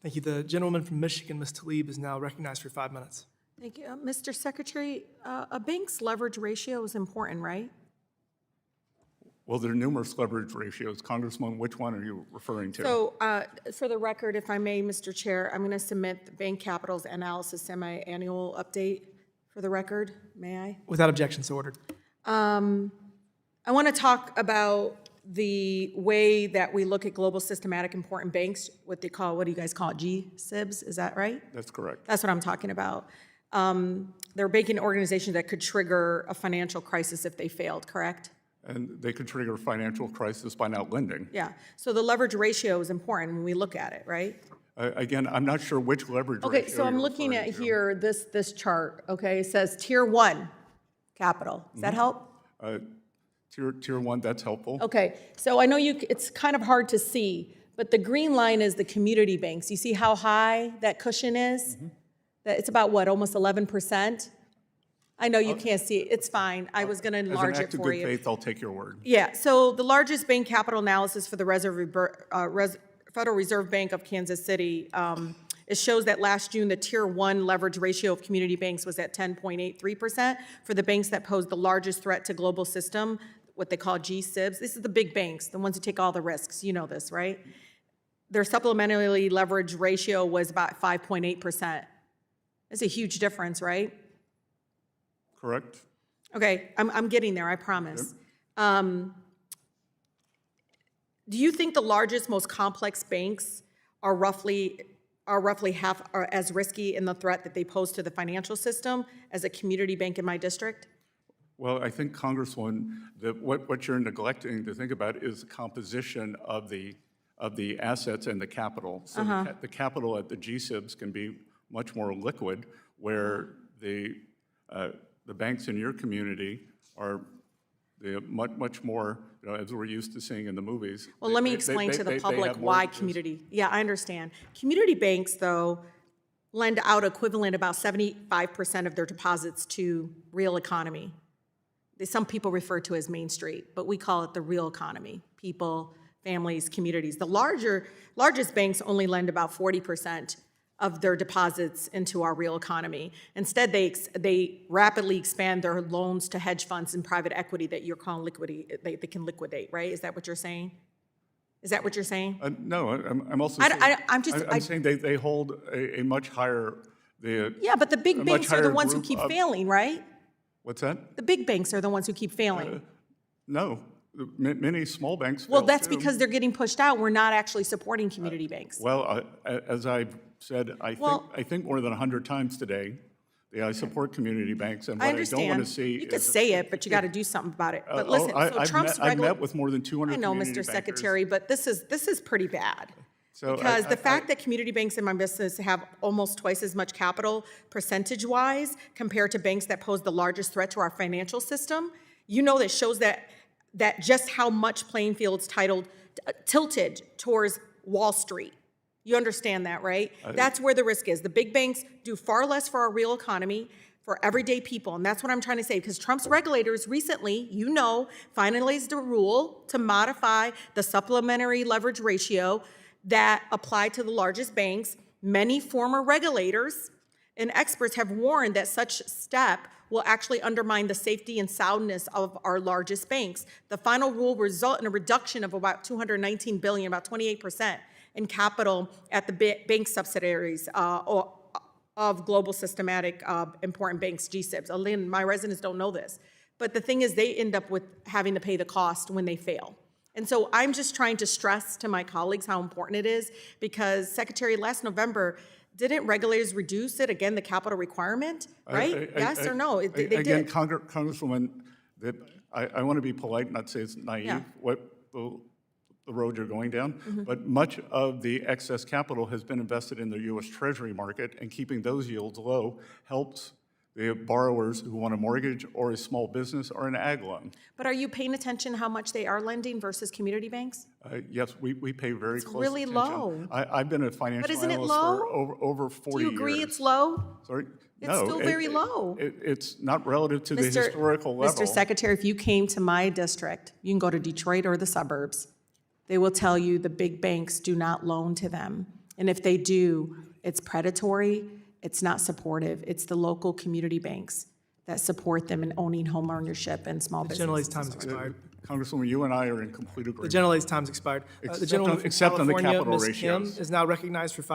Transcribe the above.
Thank you. The gentleman from Michigan, Ms. Tlaib, is now recognized for 5 minutes. Thank you. Mr. Secretary, a bank's leverage ratio is important, right? Well, there are numerous leverage ratios. Congressman, which one are you referring to? So for the record, if I may, Mr. Chair, I'm going to submit the Bank Capital's analysis semi-annual update for the record. May I? Without objection, so ordered. I want to talk about the way that we look at global systematic important banks, what do you guys call it, G-SIBs, is that right? That's correct. That's what I'm talking about. They're banking organizations that could trigger a financial crisis if they failed, correct? And they could trigger a financial crisis by not lending. Yeah, so the leverage ratio is important when we look at it, right? Again, I'm not sure which leverage ratio Okay, so I'm you're looking at referring to. here, this chart, okay? It says Tier 1 capital. Does that help? Tier 1, that's helpful. Okay, so I know it's kind of hard to see, but the green line is the community banks. You see how high that cushion is? That it's about what, almost 11%? I know you can't see it. It's fine. I was going to enlarge it for As an act of good you. faith, I'll take your word. Yeah, so the largest bank capital analysis for the Federal Reserve Bank of Kansas City, it shows that last June, the Tier 1 leverage ratio of community banks was at 10.83%. For the banks that pose the largest threat to global system, what they call G-SIBs, this is the big banks, the ones who take all the risks. You know this, right? Their supplementary leverage ratio was about 5.8%. That's a huge difference, right? Correct? Okay, I'm getting there, I promise. Do you think the largest, most complex banks are roughly half are as risky in the threat that they pose to the financial system as a community bank in my district? Well, I think, Congresswoman, that what you're neglecting to think about is the composition of the assets and the capital. So the capital at the G-SIBs can be much more liquid, where the banks in your community are much more, as we're used to seeing in the movies. Well, let me explain to the public why community. Yeah, I understand. Community banks, though, lend out equivalent about 75% of their deposits to real economy. Some people refer to it as Main Street, but we call it the real economy, people, families, communities. The largest banks only lend about 40% of their deposits into our real economy. Instead, they rapidly expand their loans to hedge funds and private equity that you're calling they can liquidate, right? Is that what you're saying? Is that what you're saying? No, I'm also saying, I'm saying they hold a much higher. Yeah, but the big banks are the ones who keep failing, right? What's that? The big banks are the ones who keep failing. No, many small banks Well, fail that's too. because they're getting pushed out. We're not actually supporting community banks. Well, as I've said, I think more than 100 times today, I support community banks, and what I don't want to see you could say it, but you got to do something about it. But listen, so Trump's I've met with more than 200 I know, community Mr. bankers. Secretary, but this is pretty bad. So Because the fact that community banks in my business have almost twice as much capital percentage-wise compared to banks that pose the largest threat to our financial system, that shows that just how much playing field's tilted towards Wall Street. You understand that, right? That's where the risk is. The big banks do far less for our real economy, for everyday people, and that's what I'm trying to say, because Trump's regulators recently, finalized a rule to modify the supplementary leverage ratio that apply to the largest banks. Many former regulators and experts have warned that such step will actually undermine the safety and soundness of our largest banks. The final rule will result in a reduction of about $219 billion, about 28%, in capital at the bank subsidiaries of global systematic important banks, G-SIBs. Again, my residents don't know this, but the thing is they end up with having to pay the cost when they fail. And so I'm just trying to stress to my colleagues how important it is, because Secretary, last November, didn't regulators reduce it, again, the capital requirement, right? Yes or no? They again, did. Congresswoman, I want to be polite, not say it's naive, what the road you're going down, but much of the excess capital has been invested in the U.S. Treasury market, and keeping those yields low helps the borrowers who want a mortgage or a small business or an ag loan. But are you paying attention how much they are lending versus community banks? Yes, we pay very close really attention. low. I've been a financial isn't it analyst low? for over 40 Do years. you agree it's low? Sorry? It's No, still very low. It's not relative to the historical level. Mr. Secretary, if you came to my district, you can go to Detroit or the suburbs. They will tell you the big banks do not loan to them. And if they do, it's predatory, it's not supportive. It's the local community banks that support them in owning home ownership and small The gentlelady's businesses. time has expired. Congresswoman, you and I are in complete The agreement. gentlelady's time has expired. The Except gentleman on- from except on the California, capital Ms. Kim, ratios. is now recognized for 5